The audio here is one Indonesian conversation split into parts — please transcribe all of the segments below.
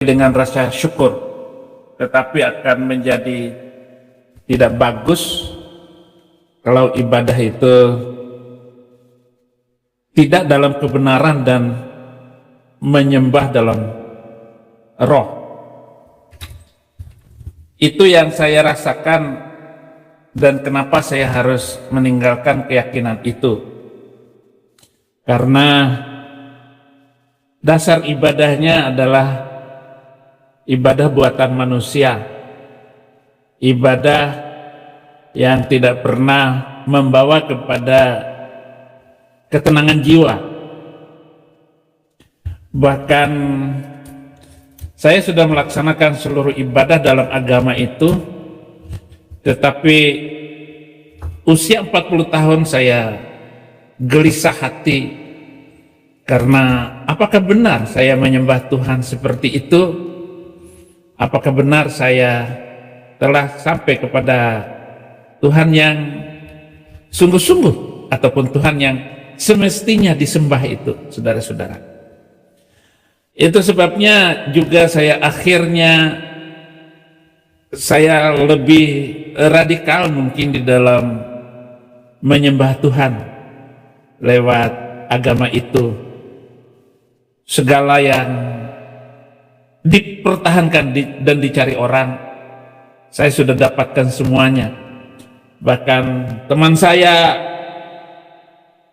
dengan rasa syukur, tetapi akan menjadi tidak bagus kalau ibadah itu tidak dalam kebenaran dan menyembah dalam roh. Itu yang saya rasakan dan kenapa saya harus meninggalkan keyakinan itu, karena dasar ibadahnya adalah ibadah buatan manusia, ibadah yang tidak pernah membawa kepada ketenangan jiwa. Bahkan saya sudah melaksanakan seluruh ibadah dalam agama itu, tetapi usia 40 tahun saya gelisah hati, karena apakah benar saya menyembah Tuhan seperti itu? Apakah benar saya telah sampai kepada Tuhan yang sungguh-sungguh, ataupun Tuhan yang semestinya disembah itu, saudara-saudara? Itu sebabnya juga saya akhirnya lebih radikal mungkin di dalam menyembah Tuhan lewat agama itu. Segala yang dipertahankan dan dicari orang, saya sudah dapatkan semuanya. Bahkan teman saya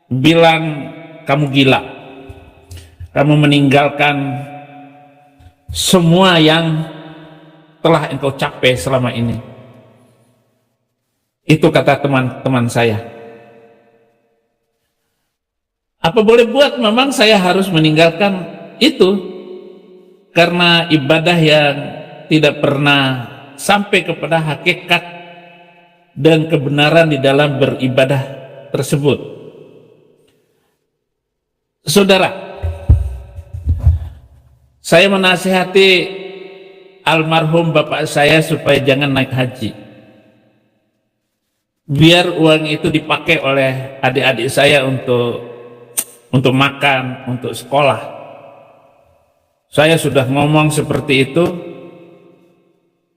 bilang, kamu gila, kamu meninggalkan semua yang telah engkau capai selama ini. Itu kata teman-teman saya. Apa boleh buat, memang saya harus meninggalkan itu, karena ibadah yang tidak pernah sampai kepada hakikat dan kebenaran di dalam beribadah tersebut. Saudara, saya menasihati almarhum bapak saya supaya jangan naik haji, biar uang itu dipakai oleh adik-adik saya untuk makan, untuk sekolah. Saya sudah ngomong seperti itu,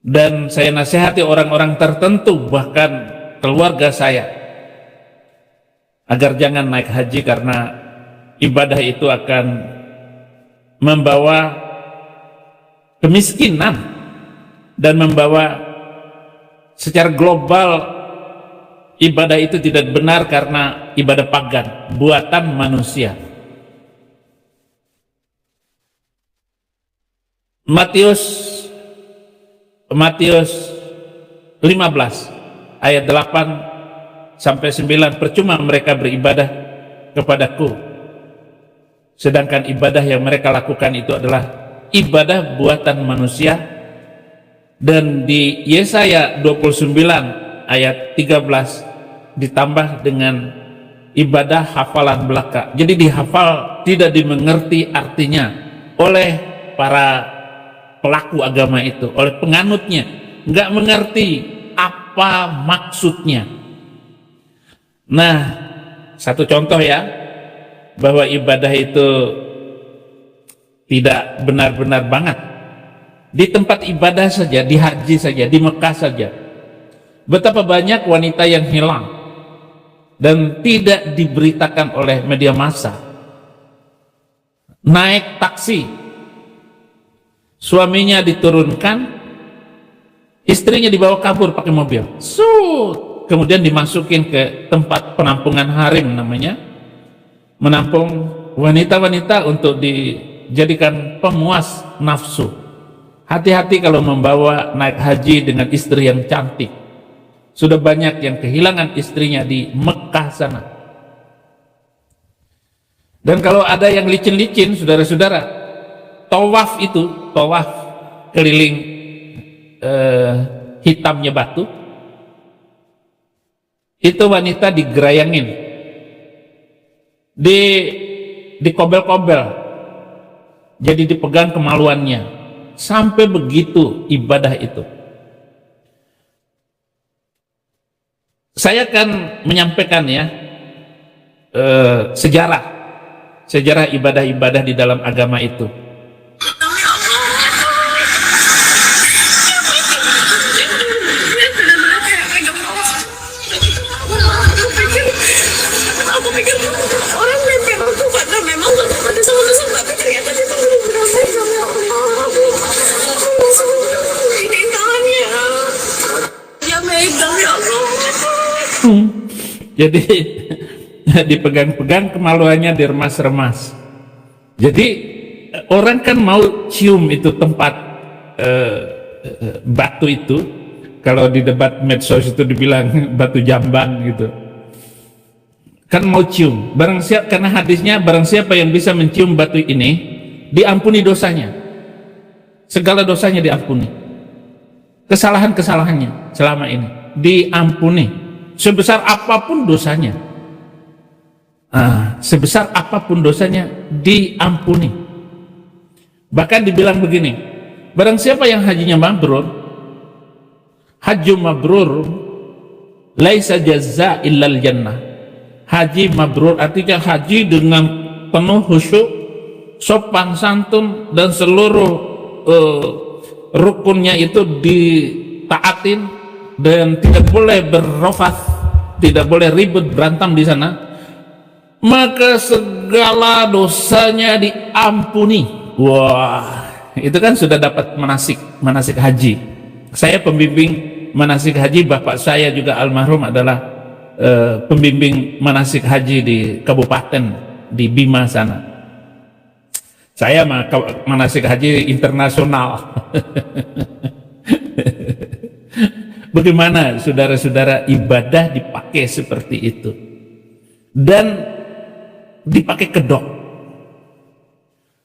dan saya nasihati orang-orang tertentu, bahkan keluarga saya, agar jangan naik haji, karena ibadah itu akan membawa kemiskinan dan membawa secara global ibadah itu tidak benar, karena ibadah pagan, buatan manusia. Matius 15 ayat 8 sampai 9, percuma mereka beribadah kepadaku, sedangkan ibadah yang mereka lakukan itu adalah ibadah buatan manusia. Dan di Yesaya 29 ayat 13 ditambah dengan ibadah hafalan belaka. Jadi dihafal, tidak dimengerti artinya oleh para pelaku agama itu, oleh penganutnya, nggak mengerti apa maksudnya. Nah, satu contoh ya, bahwa ibadah itu tidak benar-benar banget. Di tempat ibadah saja, di haji saja, di Mekah saja, betapa banyak wanita yang hilang dan tidak diberitakan oleh media massa. Naik taksi, suaminya diturunkan, istrinya dibawa kabur pakai mobil, kemudian dimasukin ke tempat penampungan harim namanya, menampung wanita-wanita untuk dijadikan pemuas nafsu. Hati-hati kalau membawa naik haji dengan istri yang cantik. Sudah banyak yang kehilangan istrinya di Mekah sana. Dan kalau ada yang licin-licin, saudara-saudara, tawaf itu, tawaf keliling hitamnya batu, itu wanita digerayangin, dikobel-kobel, jadi dipegang kemaluannya. Sampai begitu ibadah itu. Saya akan menyampaikan ya sejarah ibadah-ibadah di dalam agama itu. Jadi dipegang-pegang, kemaluannya diremas-remas. Jadi orang kan mau cium itu tempat batu itu. Kalau di debat medsos itu dibilang batu jamban gitu, kan mau cium. Karena hadisnya barang siapa yang bisa mencium batu ini, diampuni dosanya, segala dosanya diampuni, kesalahannya selama ini diampuni, sebesar apapun dosanya. Sebesar apapun dosanya diampuni. Bahkan dibilang begini, barang siapa yang hajinya mabrur, Hajju mabrur laisa jazza illal jannah. Haji mabrur artinya haji dengan penuh khusyuk, sopan santun, dan seluruh rukunnya itu ditaatin, dan tidak boleh berrofat, tidak boleh ribut berantem di sana, maka segala dosanya diampuni. Wah, itu kan sudah dapat manasik haji. Saya pembimbing manasik haji, bapak saya juga almarhum adalah pembimbing manasik haji di kabupaten di Bima sana. Saya manasik haji internasional. Bagaimana saudara-saudara ibadah dipakai seperti itu dan dipakai kedok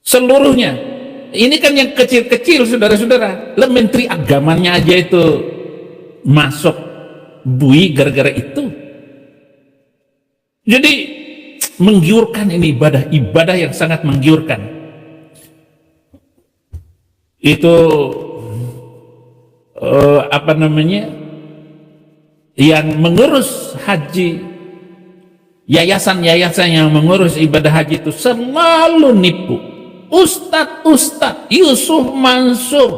seluruhnya. Ini kan yang kecil-kecil, saudara-saudara. Menteri agamanya aja itu masuk bui gara-gara itu. Jadi menggiurkan, ini ibadah yang sangat menggiurkan. Itu yang mengurus haji, yayasan-yayasan yang mengurus ibadah haji itu selalu nipu. Ustadz Yusuf Mansur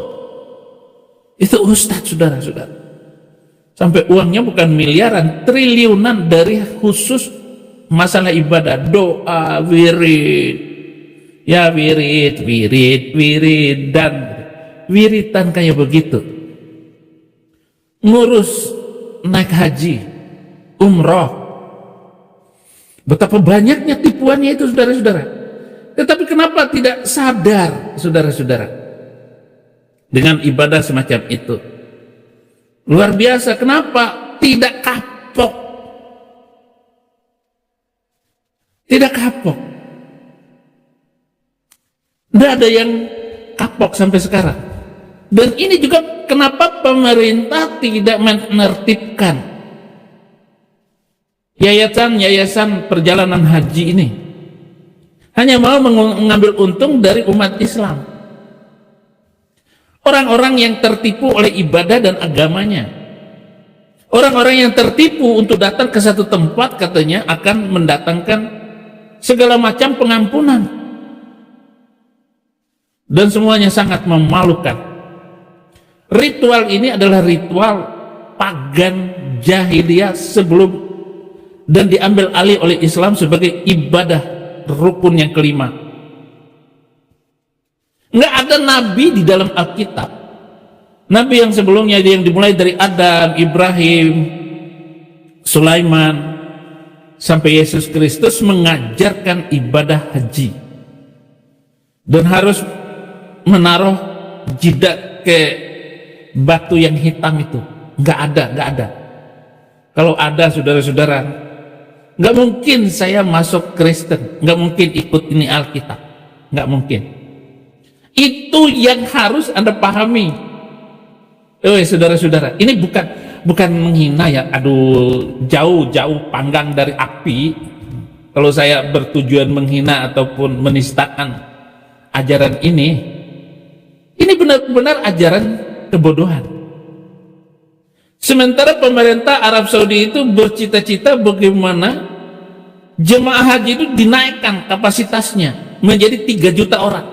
itu ustadz, saudara-saudara, sampai uangnya bukan miliaran, triliunan dari khusus masalah ibadah, doa, wirid, ya wirid dan wiritan kayak begitu, ngurus naik haji, umroh. Betapa banyaknya tipuannya itu, saudara-saudara. Tetapi kenapa tidak sadar, saudara-saudara, dengan ibadah semacam itu? Luar biasa. Kenapa tidak kapok? Tidak kapok. Tidak ada yang kapok sampai sekarang. Dan ini juga kenapa pemerintah tidak menertibkan yayasan perjalanan haji ini. Hanya mau mengambil untung dari umat Islam, orang-orang yang tertipu oleh ibadah dan agamanya, orang-orang yang tertipu untuk datang ke satu tempat katanya akan mendatangkan segala macam pengampunan, dan semuanya sangat memalukan. Ritual ini adalah ritual pagan jahiliyah sebelum, dan diambil alih oleh Islam sebagai ibadah rukun yang kelima. Nggak ada nabi di dalam Alkitab. Nabi yang sebelumnya, yang dimulai dari Adam, Ibrahim, Sulaiman, sampai Yesus Kristus, mengajarkan ibadah haji dan harus menaruh jidat ke batu yang hitam itu. Nggak ada. Kalau ada, saudara-saudara, nggak mungkin saya masuk Kristen, nggak mungkin ikut ini Alkitab, nggak mungkin. Itu yang harus Anda pahami. Saudara-saudara, ini bukan menghina ya, aduh, jauh panggang dari api kalau saya bertujuan menghina ataupun menistakan ajaran ini. Ini benar-benar ajaran kebodohan. Sementara pemerintah Arab Saudi itu bercita-cita bagaimana jemaah haji itu dinaikkan kapasitasnya menjadi 3 juta orang.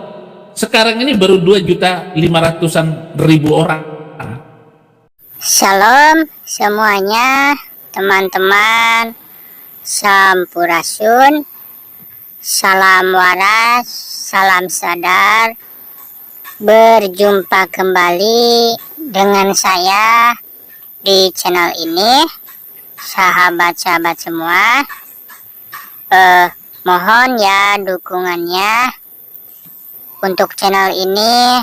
Sekarang ini baru 2.500.000 orang. Shalom semuanya, teman-teman. Sampurasun, salam waras, salam sadar. Berjumpa kembali dengan saya di channel ini. sahabat-sahabat semua, mohon ya dukungannya untuk channel ini,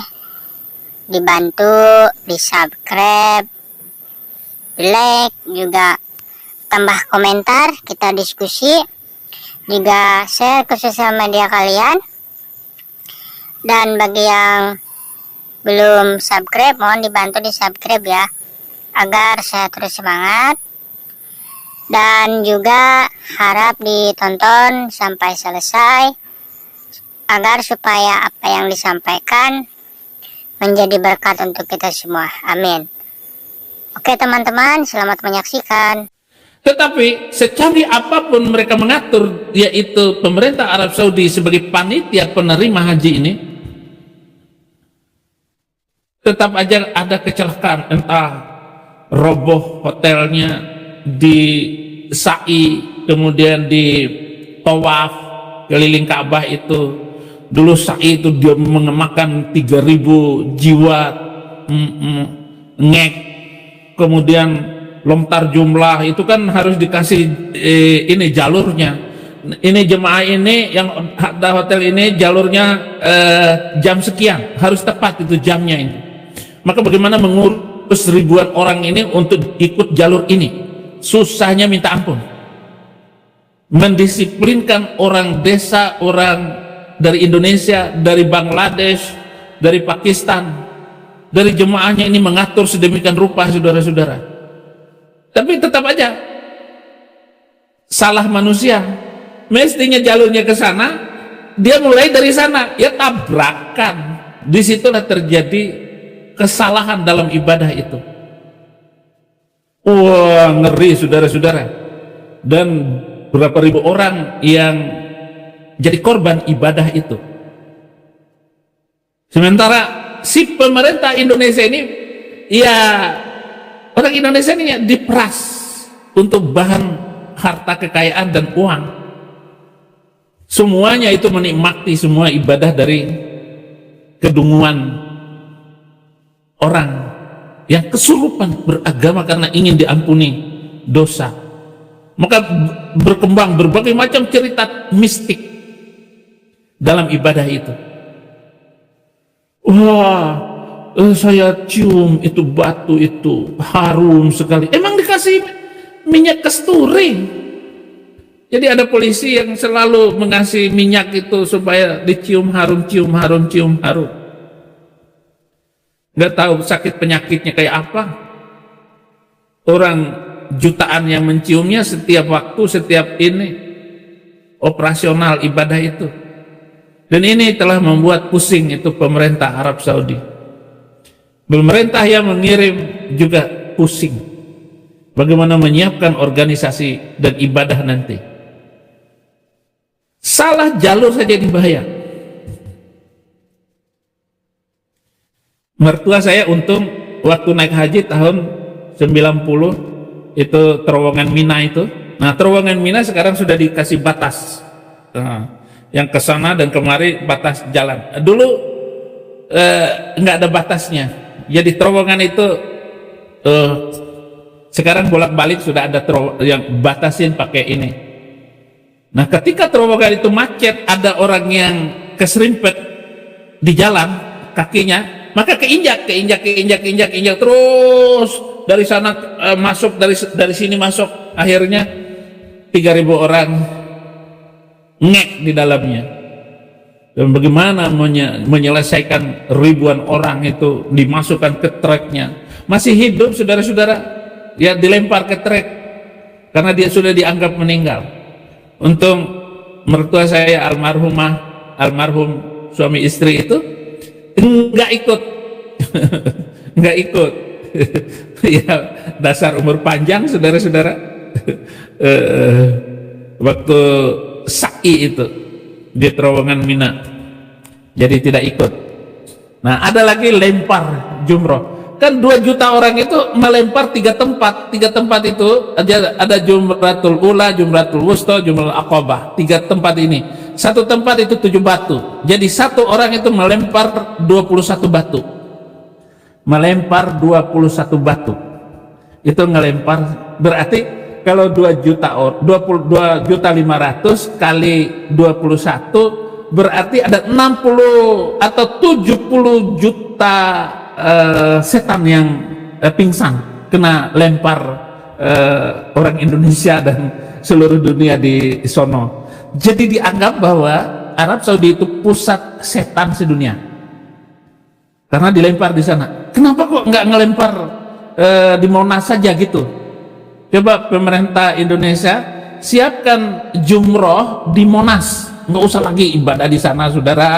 dibantu di subscribe, di like, juga tambah komentar, kita diskusi, juga share ke sosial media kalian. Dan bagi yang belum subscribe, mohon dibantu di subscribe ya, agar saya terus semangat. Dan juga harap ditonton sampai selesai, agar supaya apa yang disampaikan menjadi berkat untuk kita semua. Amin. Oke teman-teman, selamat menyaksikan. Tetapi secanggih apapun mereka mengatur, yaitu pemerintah Arab Saudi sebagai panitia penerima haji ini, tetap aja ada kecelakaan, entah roboh hotelnya, di sa'i, kemudian di tawaf keliling Ka'bah itu. Dulu sa'i itu dia mengemakan 3.000 jiwa, ngek, kemudian lontar jumlah, itu kan harus dikasih ini jalurnya. Ini jemaah ini yang ada hotel ini jalurnya jam sekian, harus tepat itu jamnya ini. Maka bagaimana mengurus ribuan orang ini untuk ikut jalur ini? Susahnya minta ampun. Mendisiplinkan orang desa, orang dari Indonesia, dari Bangladesh, dari Pakistan, dari jemaahnya ini mengatur sedemikian rupa, saudara-saudara. Tapi tetap aja salah manusia. Mestinya jalurnya ke sana, dia mulai dari sana, ya tabrakan. Disitulah terjadi kesalahan dalam ibadah itu. Wah, ngeri saudara-saudara. Dan berapa ribu orang yang jadi korban ibadah itu. Sementara si pemerintah Indonesia ini, ya orang Indonesia ini diperas untuk bahan harta kekayaan dan uang. Semuanya itu menikmati semua ibadah dari kedunguan orang yang kesurupan beragama karena ingin diampuni dosa. Maka berkembang berbagai macam cerita mistik dalam ibadah itu. Wah, saya cium itu batu itu harum sekali. Emang dikasih minyak kasturi. Jadi ada polisi yang selalu mengasih minyak itu supaya dicium harum, cium harum, cium harum. Nggak tahu sakit penyakitnya kayak apa. Orang jutaan yang menciumnya setiap waktu, setiap ini operasional ibadah itu. Dan ini telah membuat pusing itu pemerintah Arab Saudi. Pemerintah yang mengirim juga pusing bagaimana menyiapkan organisasi dan ibadah nanti. Salah jalur saja dibahaya. Mertua saya untung waktu naik haji tahun 90 itu terowongan Mina itu. Nah, terowongan Mina sekarang sudah dikasih batas. Yang ke sana dan kemari batas jalan. Dulu nggak ada batasnya. Jadi terowongan itu sekarang bolak-balik sudah ada yang batasin pakai ini. Nah, ketika terowongan itu macet, ada orang yang keserimpet di jalan kakinya, maka keinjak terus dari sana masuk, dari sini masuk, akhirnya 3.000 orang ngek di dalamnya. Dan bagaimana menyelesaikan ribuan orang itu dimasukkan ke treknya, masih hidup saudara-saudara, ya dilempar ke trek karena dia sudah dianggap meninggal. Untung mertua saya almarhum suami istri itu enggak ikut. Enggak ikut. Ya dasar umur panjang saudara-saudara. Waktu sa'i itu di terowongan Mina, jadi tidak ikut. Nah, ada lagi lempar jumroh. Kan 2 juta orang itu melempar 3 tempat. 3 tempat itu ada Jumratul Ula, Jumratul Wusta, Jumratul Aqabah. 3 tempat ini. Satu tempat itu 7 batu. Jadi satu orang itu melempar 21 batu. Melempar 21 batu. Itu ngelempar, berarti Kalau 22.500 kali 21 berarti ada 60 atau 70 juta setan yang pingsan kena lempar orang Indonesia dan seluruh dunia di sono. Jadi dianggap bahwa Arab Saudi itu pusat setan sedunia karena dilempar di sana. Kenapa kok nggak ngelempar di Monas saja gitu? Coba pemerintah Indonesia siapkan jumroh di Monas, nggak usah lagi ibadah di sana, saudara.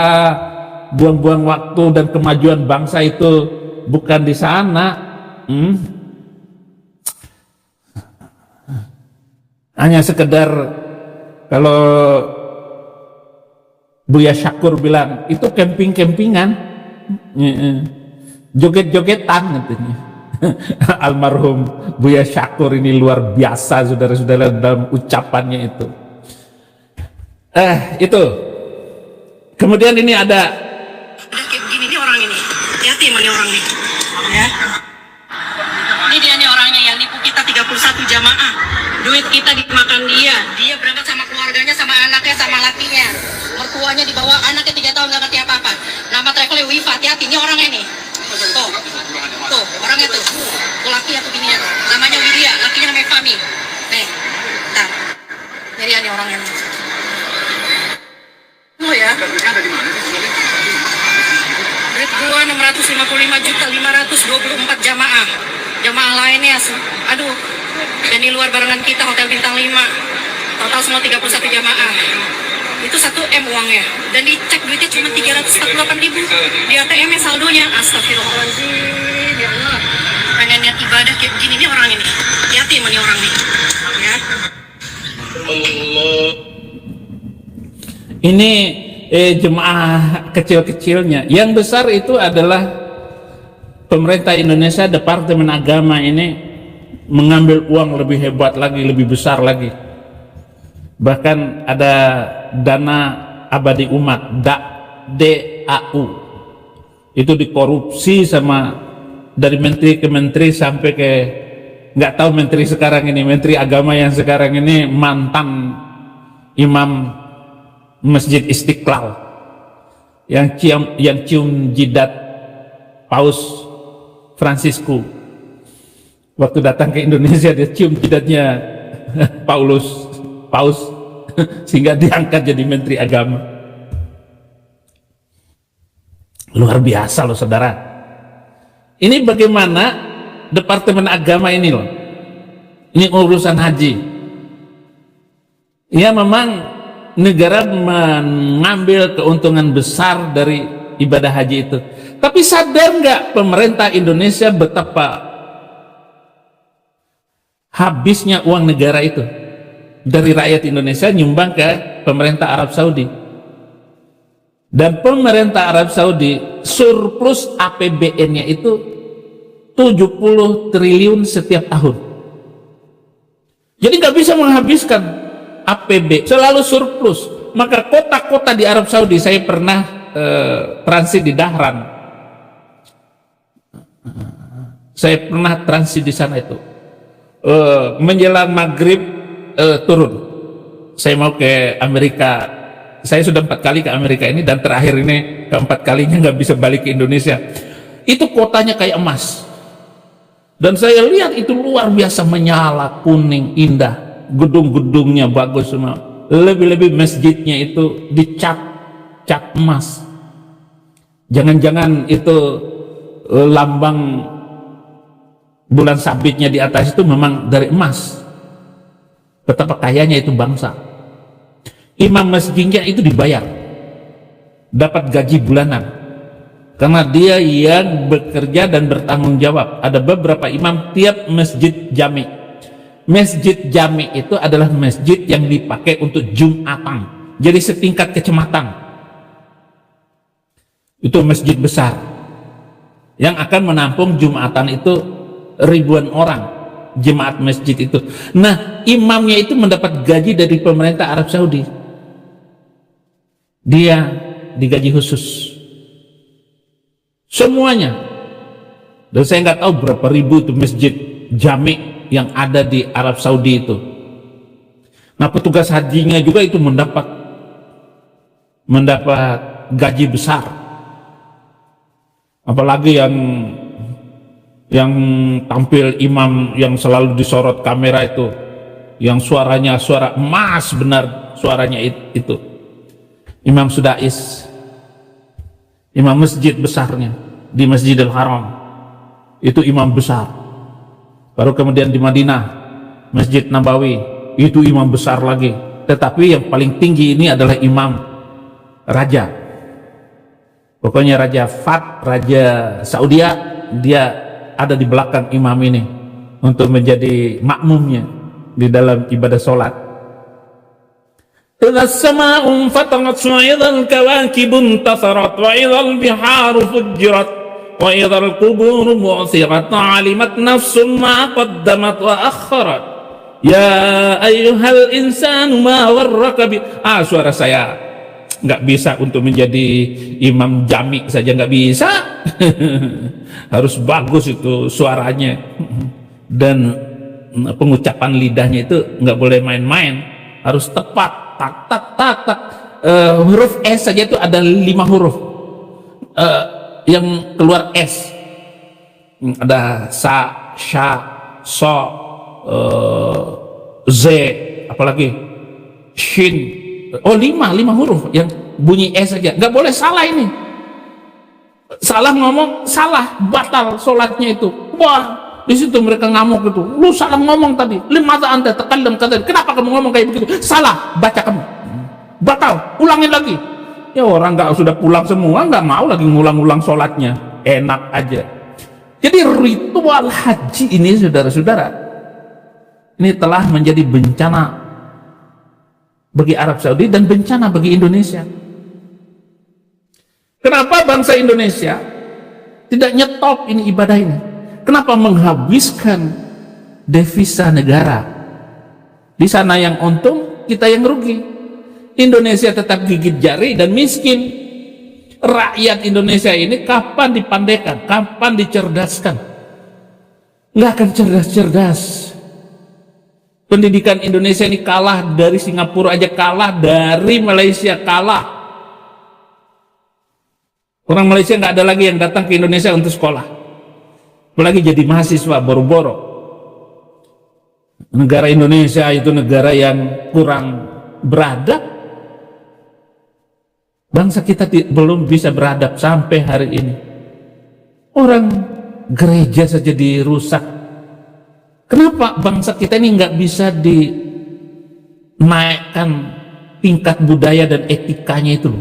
Buang-buang waktu dan kemajuan bangsa itu bukan di sana. Hanya sekedar kalau Buya Syakur bilang itu camping-campingan, joget-jogetan katanya. Almarhum Buya Syakur ini luar biasa, saudara-saudara, dalam ucapannya itu. Itu. Kemudian ini ada kayak begini nih orang ini. Hati-hati sama nih orang nih. Ya. Ini dia nih orangnya yang nipu kita 31 jamaah. Duit kita dimakan dia. Dia berangkat sama keluarganya, sama anaknya, sama lakinya. Mertuanya dibawa, anaknya 3 tahun gak ngerti apa-apa. Nama travelnya Wifa, hati-hati. Ini orangnya nih. Tuh, orangnya tuh. Tuh lakinya tuh bininya tuh. Namanya Widya, lakinya namanya Fami. Nih, bentar. Ini dia nih orangnya nih. Oh ya. Duit gua 655.524 jamaah. Jamaah lainnya, aduh. Dan di luar barengan kita hotel bintang 5. Total semua 31 jamaah. Itu 1 M uangnya. Dan dicek duitnya cuma 348.000. Di ATM-nya saldonya. Astagfirullahaladzim. Ya Allah. Pengen niat ibadah kayak begini nih orang ini. Hati-hati sama nih orang nih. Ya. ini jemaah kecil-kecilnya. Yang besar itu adalah pemerintah Indonesia, Departemen Agama ini mengambil uang lebih hebat lagi, lebih besar lagi. Bahkan ada dana abadi umat, DAU, itu dikorupsi sama dari menteri ke menteri sampai ke nggak tahu menteri sekarang ini, menteri agama yang sekarang ini mantan imam Masjid Istiqlal yang cium jidat Paus Fransisku. Waktu datang ke Indonesia dia cium jidatnya Paus sehingga diangkat jadi menteri agama. Luar biasa loh saudara. Ini bagaimana Departemen Agama ini loh. Ini urusan haji. Ya memang negara mengambil keuntungan besar dari ibadah haji itu. Tapi sadar nggak pemerintah Indonesia betapa habisnya uang negara itu dari rakyat Indonesia nyumbang ke pemerintah Arab Saudi. Dan pemerintah Arab Saudi surplus APBN-nya itu 70 triliun setiap tahun. Jadi nggak bisa menghabiskan APB, selalu surplus. Maka kota-kota di Arab Saudi, saya pernah transit di Dahran. Saya pernah transit di sana itu. Menjelang maghrib turun. Saya mau ke Amerika. Saya sudah 4 kali ke Amerika ini dan terakhir ini keempat kalinya nggak bisa balik ke Indonesia. Itu kotanya kayak emas. Dan saya lihat itu luar biasa menyala, kuning, indah. Gedung-gedungnya bagus semua. Lebih-lebih masjidnya itu dicat emas. Jangan-jangan itu lambang bulan sabitnya di atas itu memang dari emas. Betapa kayanya itu bangsa. Imam masjidnya itu dibayar, dapat gaji bulanan, karena dia yang bekerja dan bertanggung jawab. Ada beberapa imam tiap masjid jami. Masjid jami itu adalah masjid yang dipakai untuk Jumatan, jadi setingkat kecamatan. Itu masjid besar yang akan menampung Jumatan itu ribuan orang, jemaat masjid itu. Nah, imamnya itu mendapat gaji dari pemerintah Arab Saudi. Dia digaji khusus semuanya. Dan saya nggak tahu berapa ribu itu masjid jami. yang ada di Arab Saudi itu. Nah, petugas hajinya juga itu mendapat gaji besar. Apalagi yang tampil imam yang selalu disorot kamera itu, yang suaranya suara emas benar suaranya itu. Imam Sudais, imam masjid besarnya di Masjidil Haram. Itu imam besar. Baru kemudian di Madinah, Masjid Nabawi, itu imam besar lagi. Tetapi yang paling tinggi ini adalah imam raja. Pokoknya Raja Fahd, Raja Saudia, dia ada di belakang imam ini untuk menjadi makmumnya di dalam ibadah sholat. إذا السماء انفطرت وإذا الكواكب انتثرت وإذا البحار فجرت وإذا القبور بعثرت علمت نفس ما قدمت وأخرت يا أيها الإنسان ما غرك suara saya nggak bisa untuk menjadi imam jami saja, nggak bisa. Harus bagus itu suaranya, dan pengucapan lidahnya itu nggak boleh main-main, harus tepat. Tak tak tak tak, huruf S saja itu ada 5 huruf yang keluar S. Ada sa, sha, so, z, apalagi shin. Oh, 5 huruf yang bunyi S saja, nggak boleh salah ini. Salah ngomong, salah, batal sholatnya itu. Wah, di situ mereka ngamuk gitu. Lu salah ngomong tadi. Limata anda tekallam kata. Kenapa kamu ngomong kayak begitu? Salah, baca kamu. Batal, ulangin lagi. Ya orang nggak sudah pulang semua, nggak mau lagi ngulang-ulang sholatnya. Enak aja. Jadi ritual haji ini, saudara-saudara, ini telah menjadi bencana bagi Arab Saudi dan bencana bagi Indonesia. Kenapa bangsa Indonesia tidak nyetop ini ibadah ini? Kenapa menghabiskan devisa negara? Di sana yang untung, kita yang rugi. Indonesia tetap gigit jari dan miskin. Rakyat Indonesia ini kapan dipandaikan, kapan dicerdaskan? Nggak akan cerdas-cerdas. Pendidikan Indonesia ini kalah dari Singapura aja, kalah dari Malaysia, kalah. Orang Malaysia nggak ada lagi yang datang ke Indonesia untuk sekolah. Apalagi jadi mahasiswa boro-boro. Negara Indonesia itu negara yang kurang beradab. Bangsa kita belum bisa beradab sampai hari ini. Orang gereja saja dirusak. Kenapa bangsa kita ini nggak bisa dinaikkan tingkat budaya dan etikanya itu?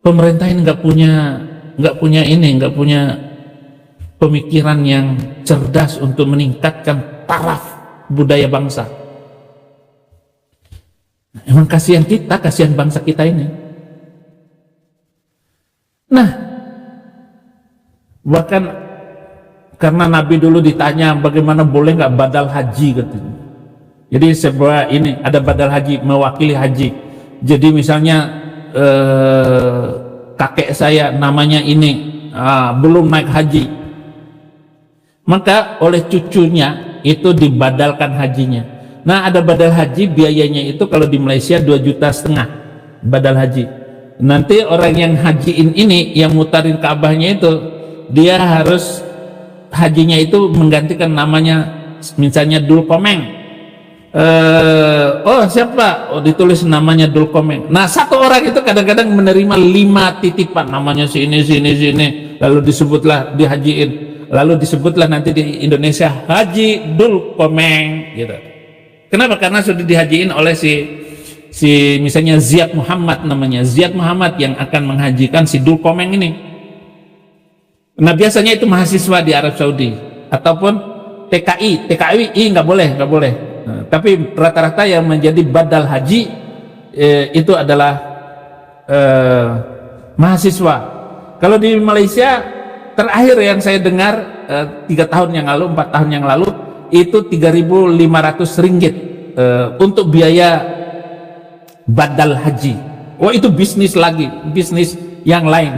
Pemerintah ini nggak punya pemikiran yang cerdas untuk meningkatkan taraf budaya bangsa. Emang kasihan kita, kasihan bangsa kita ini. Nah, bahkan karena Nabi dulu ditanya bagaimana boleh nggak badal haji katanya. Jadi sebuah ini ada badal haji, mewakili haji. Jadi misalnya kakek saya namanya ini belum naik haji, maka oleh cucunya itu dibadalkan hajinya. Nah, ada badal haji, biayanya itu kalau di Malaysia 2,5 juta badal haji. Nanti orang yang hajiin ini, yang mutarin Ka'bahnya itu, dia harus hajinya itu menggantikan namanya, misalnya Dul Komeng. Oh siapa? Oh, ditulis namanya Dul Komeng. Nah, satu orang itu kadang-kadang menerima 5 titipan, namanya sini, lalu disebutlah dihajiin. Lalu disebutlah nanti di Indonesia Haji Dul Komeng gitu. Kenapa? Karena sudah dihajiin oleh si misalnya Ziyad Muhammad, namanya Ziyad Muhammad yang akan menghajikan si Dul Komeng ini. Nah, biasanya itu mahasiswa di Arab Saudi ataupun TKI nggak boleh. Nah, tapi rata-rata yang menjadi badal haji itu adalah mahasiswa. Kalau di Malaysia terakhir yang saya dengar 3 tahun yang lalu, 4 tahun yang lalu itu 3.500 ringgit untuk biaya badal haji. Oh, itu bisnis lagi, bisnis yang lain.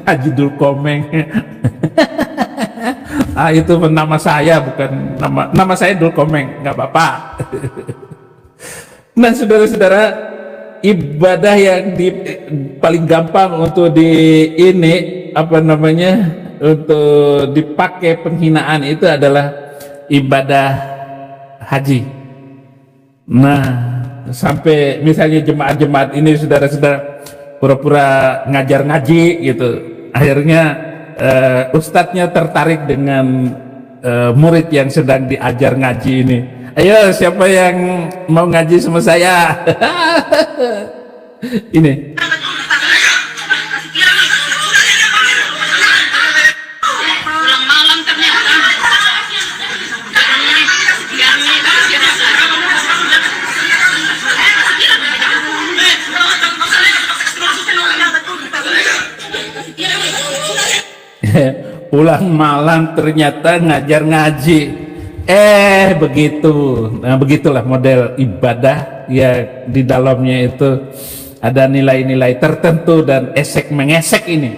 Haji Dul Komeng. Itu nama saya, bukan nama saya Dul Komeng, nggak apa-apa. Nah, saudara-saudara, ibadah yang paling gampang untuk untuk dipakai penghinaan itu adalah ibadah haji. Nah, sampai misalnya jemaat-jemaat ini, saudara-saudara, pura-pura ngajar ngaji gitu, akhirnya ustadznya tertarik dengan murid yang sedang diajar ngaji ini. Ayo, siapa yang mau ngaji sama saya? Ini Pulang malam ternyata. pulang malam ternyata ngajar ngaji. Begitu. Nah, begitulah model ibadah ya, di dalamnya itu ada nilai-nilai tertentu dan esek mengesek ini.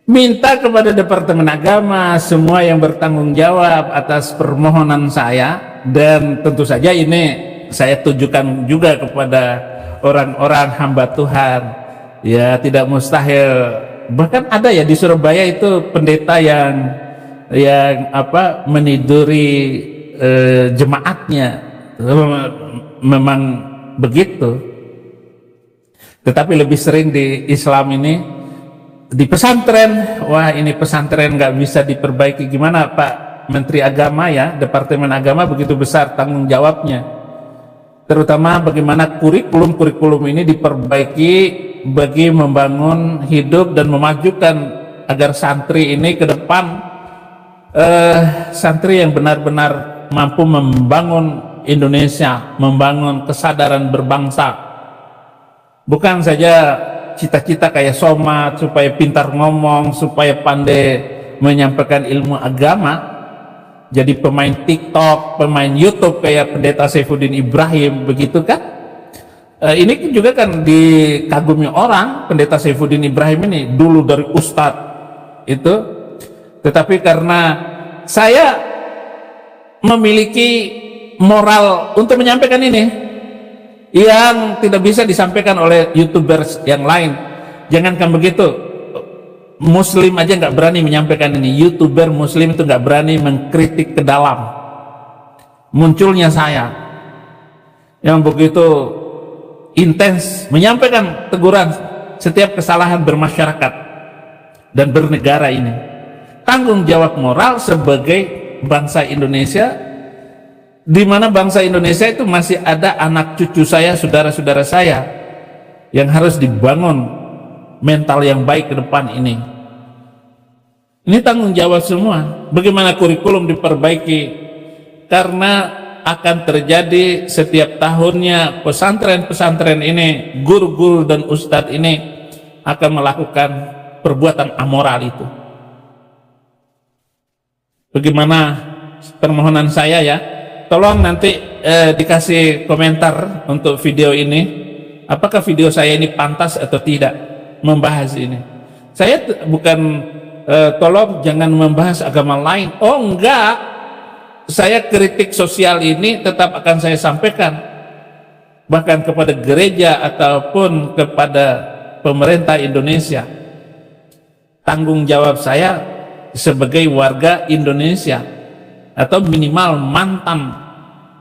Minta kepada Departemen Agama semua yang bertanggung jawab atas permohonan saya, dan tentu saja ini saya tujukan juga kepada orang-orang hamba Tuhan. Ya, tidak mustahil. Bahkan ada ya di Surabaya itu pendeta yang meniduri jemaatnya, memang begitu. Tetapi lebih sering di Islam ini, di pesantren, wah ini pesantren nggak bisa diperbaiki. Gimana Pak Menteri Agama ya, Departemen Agama begitu besar tanggung jawabnya, terutama bagaimana kurikulum ini diperbaiki bagi membangun hidup dan memajukan agar santri ini ke depan santri yang benar-benar mampu membangun Indonesia, membangun kesadaran berbangsa. Bukan saja cita-cita kayak Somad, supaya pintar ngomong, supaya pandai menyampaikan ilmu agama, jadi pemain TikTok, pemain YouTube kayak Pendeta Saifuddin Ibrahim, begitu kan? Ini juga kan dikagumi orang, Pendeta Saifuddin Ibrahim ini dulu dari Ustadz itu, tetapi karena saya memiliki moral untuk menyampaikan ini yang tidak bisa disampaikan oleh YouTubers yang lain. Jangankan begitu, Muslim aja nggak berani menyampaikan ini. YouTuber Muslim itu nggak berani mengkritik ke dalam. Munculnya saya yang begitu intens menyampaikan teguran setiap kesalahan bermasyarakat dan bernegara ini. Tanggung jawab moral sebagai bangsa Indonesia, di mana bangsa Indonesia itu masih ada anak cucu saya, saudara-saudara saya yang harus dibangun mental yang baik ke depan ini. Ini tanggung jawab semua. Bagaimana kurikulum diperbaiki, karena akan terjadi setiap tahunnya pesantren-pesantren ini, guru-guru dan ustadz ini akan melakukan perbuatan amoral itu. Bagaimana permohonan saya ya, tolong nanti dikasih komentar untuk video ini, apakah video saya ini pantas atau tidak membahas ini. Saya bukan tolong jangan membahas agama lain, oh enggak, saya kritik sosial ini tetap akan saya sampaikan, bahkan kepada gereja ataupun kepada pemerintah Indonesia. Tanggung jawab saya sebagai warga Indonesia, atau minimal mantan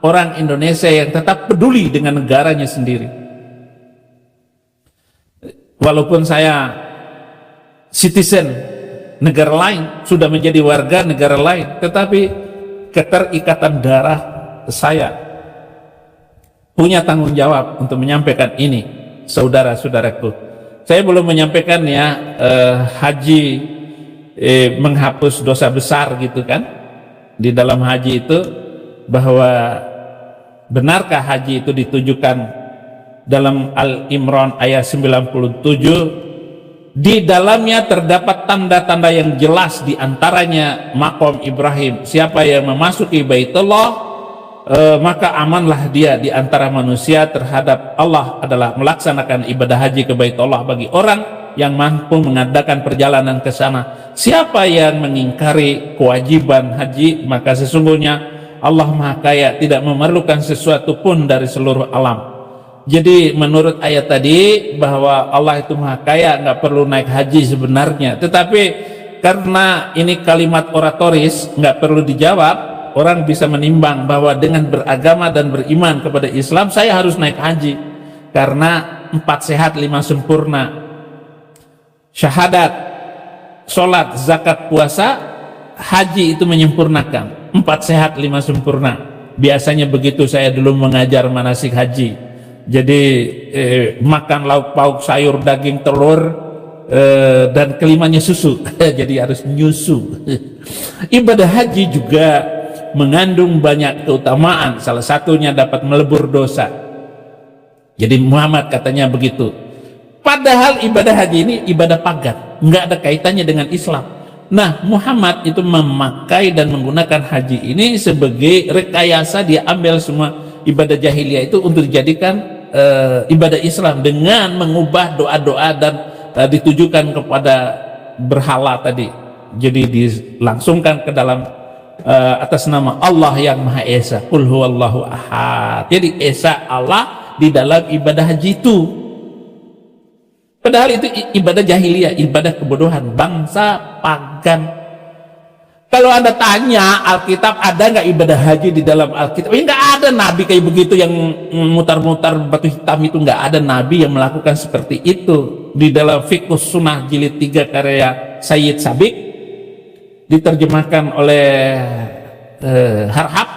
orang Indonesia yang tetap peduli dengan negaranya sendiri. Walaupun saya citizen negara lain, sudah menjadi warga negara lain, tetapi keterikatan darah saya punya tanggung jawab untuk menyampaikan ini, saudara-saudaraku. Saya belum menyampaikan ya haji menghapus dosa besar gitu kan, di dalam haji itu, bahwa benarkah haji itu ditujukan dalam Al-Imran ayat 97, di dalamnya terdapat tanda-tanda yang jelas, di antaranya maqam Ibrahim. Siapa yang memasuki Baitullah maka amanlah dia di antara manusia terhadap Allah adalah melaksanakan ibadah haji ke Baitullah bagi orang yang mampu mengadakan perjalanan ke sana. Siapa yang mengingkari kewajiban haji, maka sesungguhnya Allah Maha Kaya, tidak memerlukan sesuatu pun dari seluruh alam. Jadi menurut ayat tadi bahwa Allah itu Maha Kaya, nggak perlu naik haji sebenarnya. Tetapi karena ini kalimat oratoris, nggak perlu dijawab, orang bisa menimbang bahwa dengan beragama dan beriman kepada Islam, saya harus naik haji. Karena 4 sehat 5 sempurna, syahadat, sholat, zakat, puasa, haji itu menyempurnakan. 4 sehat 5 sempurna. Biasanya begitu saya dulu mengajar manasik haji. Jadi makan lauk pauk, sayur, daging, telur, dan kelimanya susu. Jadi harus nyusu. Ibadah haji juga mengandung banyak keutamaan. Salah satunya dapat melebur dosa. Jadi Muhammad katanya begitu. Padahal ibadah haji ini ibadah pagan, nggak ada kaitannya dengan Islam. Nah, Muhammad itu memakai dan menggunakan haji ini sebagai rekayasa. Dia ambil semua ibadah jahiliyah itu untuk dijadikan ibadah Islam dengan mengubah doa-doa dan ditujukan kepada berhala tadi. Jadi dilangsungkan ke dalam atas nama Allah yang Maha Esa, Qul huwallahu ahad. Jadi Esa Allah di dalam ibadah haji itu. Padahal itu ibadah jahiliyah, ibadah kebodohan, bangsa pagan. Kalau Anda tanya Alkitab, ada nggak ibadah haji di dalam Alkitab? Ya, nggak ada nabi kayak begitu yang mutar-mutar batu hitam itu. Nggak ada nabi yang melakukan seperti itu. Di dalam Fiqhus Sunnah jilid 3 karya Sayyid Sabiq, diterjemahkan oleh Harhab,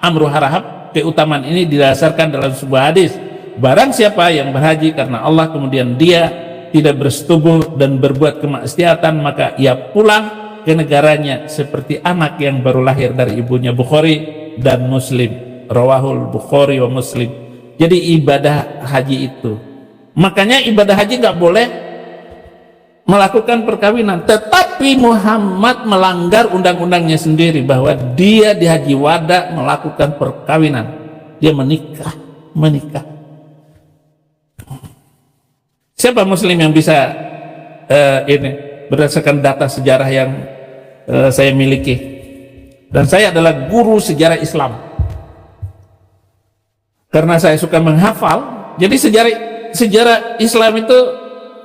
Amru Harhab, keutamaan ini didasarkan dalam sebuah hadis. Barang siapa yang berhaji karena Allah kemudian dia tidak bersetubuh dan berbuat kemaksiatan, maka ia pulang ke negaranya seperti anak yang baru lahir dari ibunya. Bukhari dan Muslim, rawahul Bukhari wa Muslim. Jadi ibadah haji itu, makanya ibadah haji nggak boleh melakukan perkawinan. Tetapi Muhammad melanggar undang-undangnya sendiri bahwa dia di haji wada melakukan perkawinan. Dia menikah. Siapa muslim yang bisa ini berdasarkan data sejarah yang saya miliki, dan saya adalah guru sejarah Islam karena saya suka menghafal. Jadi sejarah Islam itu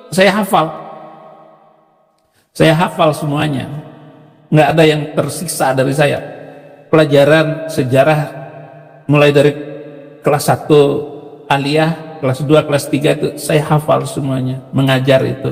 saya hafal semuanya, nggak ada yang tersisa dari saya. Pelajaran sejarah mulai dari kelas 1 aliyah, kelas 2, kelas 3 itu saya hafal semuanya, mengajar itu.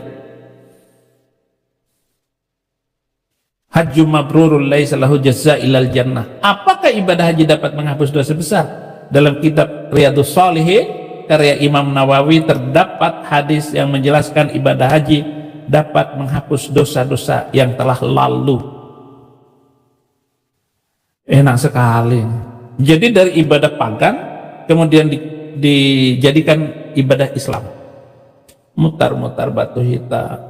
Hajju mabrurul laisa lahu jazaa ilal jannah. Apakah ibadah haji dapat menghapus dosa besar? Dalam kitab Riyadhus Shalihin karya Imam Nawawi terdapat hadis yang menjelaskan ibadah haji dapat menghapus dosa-dosa yang telah lalu. Enak sekali. Jadi dari ibadah pagan kemudian dijadikan ibadah Islam. Mutar-mutar batu hitam.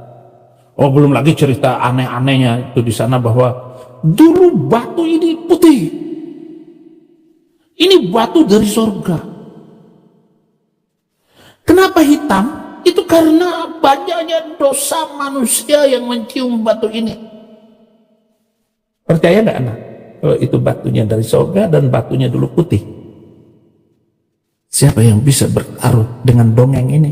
Oh, belum lagi cerita aneh-anehnya itu di sana bahwa dulu batu ini putih. Ini batu dari surga. Kenapa hitam? Itu karena banyaknya dosa manusia yang mencium batu ini. Percaya nggak anak? Kalau itu batunya dari surga dan batunya dulu putih. Siapa yang bisa bertaruh dengan dongeng ini?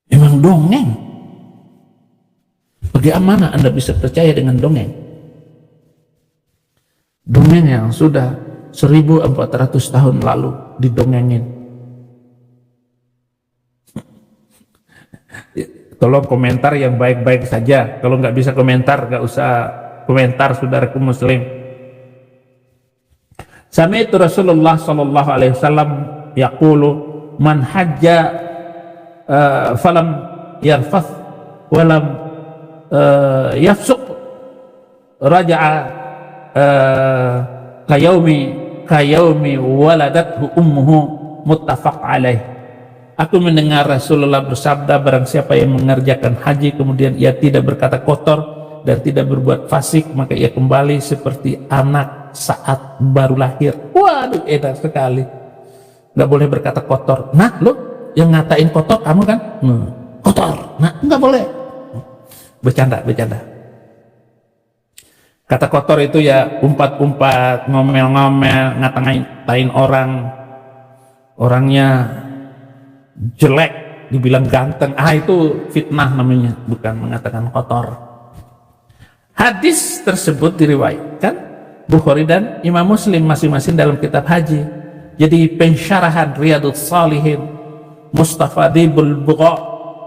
Memang dongeng. Bagaimana Anda bisa percaya dengan dongeng? Dongeng yang sudah 1400 tahun lalu didongengin. Tolong komentar yang baik-baik saja. Kalau nggak bisa komentar, nggak usah komentar, saudaraku muslim. Sami'tu Rasulullah sallallahu alaihi wasallam yaqulu man hajja falam yarfath walam yafsuq raja'a kayaumi waladathu ummuhu, muttafaq alaih. Aku mendengar Rasulullah bersabda, barang siapa yang mengerjakan haji kemudian ia tidak berkata kotor dan tidak berbuat fasik, maka ia kembali seperti anak saat baru lahir. Waduh, enak sekali. Nggak boleh berkata kotor. Nah, lo yang ngatain kotor kamu kan? kotor. Nah, nggak boleh. Bercanda. Kata kotor itu ya umpat-umpat, ngomel-ngomel, ngata-ngatain orangnya jelek, dibilang ganteng. Itu fitnah namanya, bukan mengatakan kotor. Hadis tersebut diriwayatkan Bukhari dan Imam Muslim masing-masing dalam kitab haji. Jadi pensyarahan Riyadhus Shalihin Mustafadibul Bugha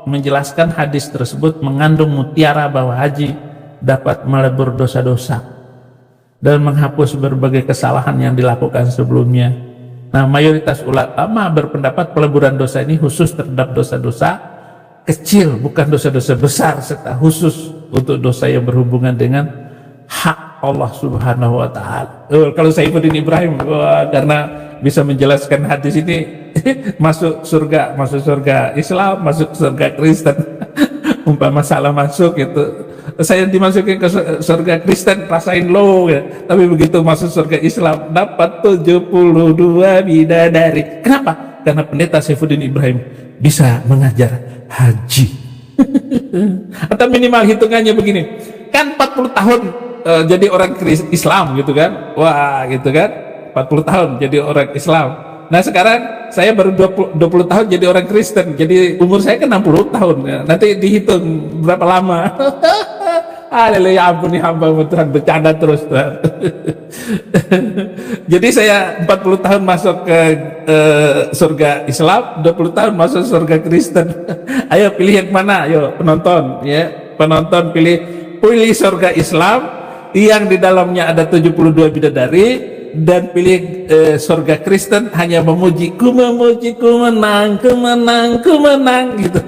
menjelaskan hadis tersebut mengandung mutiara bahwa haji dapat melebur dosa-dosa dan menghapus berbagai kesalahan yang dilakukan sebelumnya. Nah, mayoritas ulama berpendapat peleburan dosa ini khusus terhadap dosa-dosa kecil, bukan dosa-dosa besar, serta khusus untuk dosa yang berhubungan dengan hak Allah Subhanahu wa Ta'ala. Kalau Saifuddin Ibrahim, karena bisa menjelaskan hadis ini, masuk surga Islam, masuk surga Kristen. Umpama salah masuk itu, saya dimasukin ke surga Kristen, rasain low ya. Tapi begitu masuk surga Islam dapat 72 bidadari. Kenapa? Karena pendeta Saifuddin Ibrahim bisa mengajar haji. Atau minimal hitungannya begini, kan 40 tahun jadi orang Islam gitu kan. Wah gitu kan, 40 tahun jadi orang Islam. Nah sekarang saya baru 20 tahun jadi orang Kristen, jadi umur saya kan 60 tahun ya. Nanti dihitung berapa lama. Haleluya, ampuni hamba Tuhan, bercanda terus Tuhan. Jadi saya 40 tahun masuk ke surga Islam, 20 tahun masuk surga Kristen. Ayo pilih yang mana? Ayo penonton ya, penonton pilih surga Islam yang di dalamnya ada 72 bidadari, dan pilih surga Kristen hanya memuji, ku menang gitu.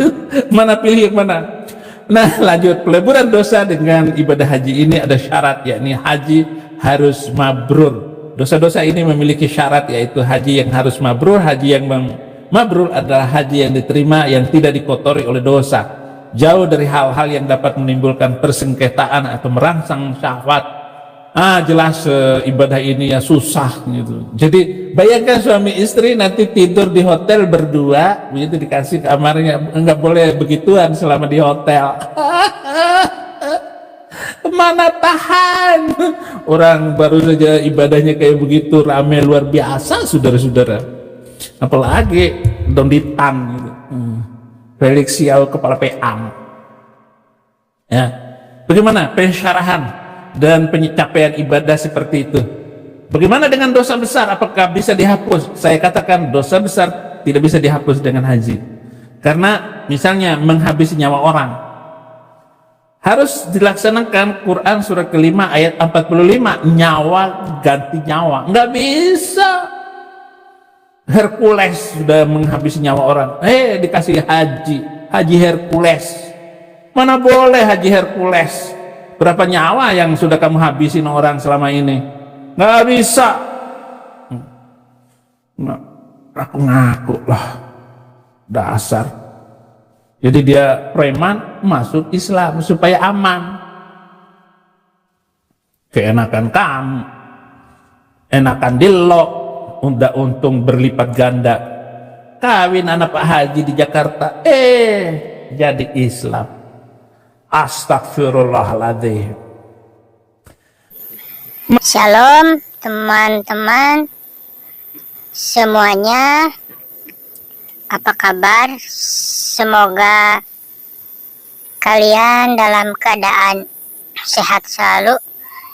Mana pilih yang mana? Nah lanjut, peleburan dosa dengan ibadah haji ini ada syarat, yakni haji harus mabrur. Dosa-dosa ini memiliki syarat, yaitu haji yang harus mabrur. Haji yang mabrur adalah haji yang diterima, yang tidak dikotori oleh dosa, jauh dari hal-hal yang dapat menimbulkan persengketaan atau merangsang syahwat. Jelas ibadah ini ya susah gitu. Jadi bayangkan suami istri nanti tidur di hotel berdua, begitu dikasih kamarnya, enggak boleh begituan selama di hotel. Mana tahan, orang baru saja ibadahnya kayak begitu, rame luar biasa saudara-saudara, apalagi donditan gitu. Felix Siau kepala peang ya. Bagaimana pensyarahan dan pencapaian ibadah seperti itu? Bagaimana dengan dosa besar, apakah bisa dihapus? Saya katakan dosa besar tidak bisa dihapus dengan haji, karena misalnya menghabisi nyawa orang, harus dilaksanakan Quran surah kelima ayat 45, nyawa ganti nyawa. Nggak bisa. Hercules sudah menghabisi nyawa orang, dikasih haji Hercules. Mana boleh haji Hercules? Berapa nyawa yang sudah kamu habisin orang selama ini? Nggak bisa. Nah, aku ngaku lah, dasar. Jadi dia preman masuk Islam supaya aman. Keenakan kamu, enakan dilo, untung berlipat ganda. Kawin anak Pak Haji di Jakarta, jadi Islam. Astagfirullahaladzim. Shalom teman-teman semuanya, apa kabar? Semoga kalian dalam keadaan sehat selalu,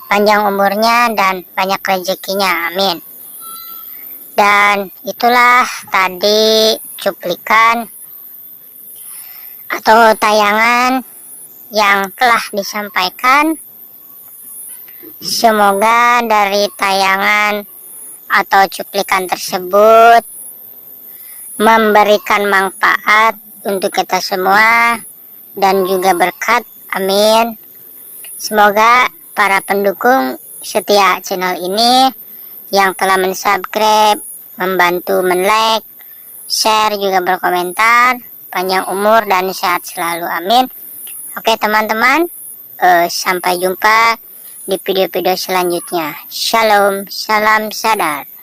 panjang umurnya dan banyak rezekinya, amin. Dan itulah tadi cuplikan atau tayangan yang telah disampaikan. Semoga dari tayangan atau cuplikan tersebut memberikan manfaat untuk kita semua dan juga berkat, amin. Semoga para pendukung setia channel ini yang telah mensubscribe, membantu like, share, juga berkomentar, panjang umur dan sehat selalu, amin. Oke teman-teman, sampai jumpa di video-video selanjutnya. Shalom, salam sadar.